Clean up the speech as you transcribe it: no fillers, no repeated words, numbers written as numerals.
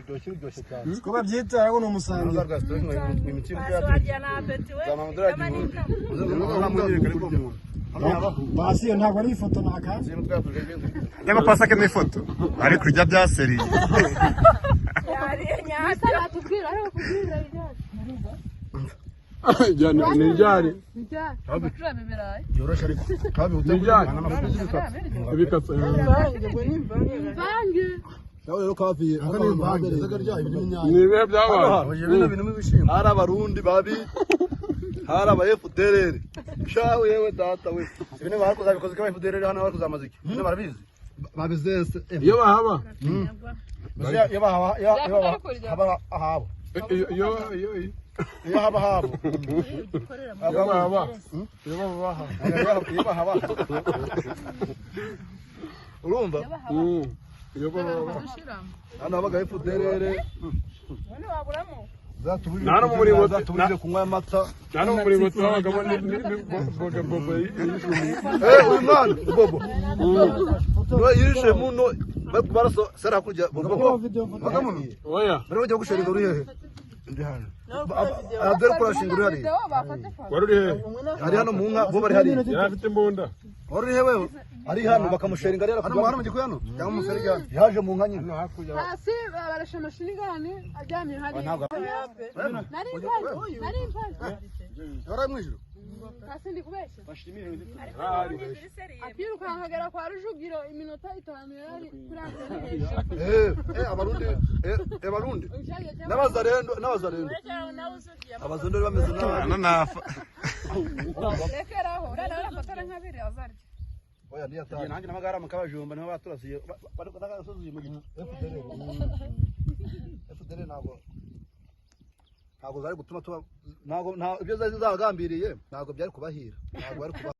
biryoshye cyane ko babyita ngo n'umusange basi ntabwo ari ifoto nakazi Ndeba pasa ke ifoto ari kurya bya seri Jana ni jari. Abakura biberaye. Yorosha ariko kabi Bikatsa. Bange. Yawe rero kaviye akani mbage zagarya ibintu nyayo. Ni bihe byaba. Ibintu bintu bishimye. Hari abarundi babi. Hari aba FDLR. Shawe yewe data we. Ibintu barakoze bikoze ka FDLR hano barakoze amaziki. Ibintu barabizi. Babizese. Iyo bahaba. Yo bahaba haba ahabo. Iyo haba habo. Haba. Urumva? Iyo bahaba. Hano habaga FDLR. None waburamo. Nano muri bote tubije kunywa amata. Nano muri bote abagabo ni bobo uyu mwana bobo. No yishe muno baraso sera kujya bobo. Bagamuno. Oya. Bari bajya gusheringa uri hehe? Ndi hano. Abdel kurashinga uri hari. Waruri he? Ari hano mu nka bo bari hari. Yarafite imbunda. Wari hewe? Ari hano bakamusheringa rero hano mu gikuya hano. Cyangwa umuferege hano. Yaje mu nka nyine. Hasi barasha mashini ajyamye hari. Nari mpari. Yara mwijuru. Kasi ndi kubesha. Akiruka nkagera kwa Rujugiro iminota 5 yari kurangira. Abarundi. N'abazarendo. Abazarendo bameze nabi. nafa Rekeraho rara fatara nkabiri azarya. Oya ndiya tani. Nanjye namagara makabajumba niho baturasiye. Bari kudagasozuye mu gihe. FDL ntabwo zari gutuma ibyo zari zagambiriye ntabwo byari kubahira ntabwo bari kuba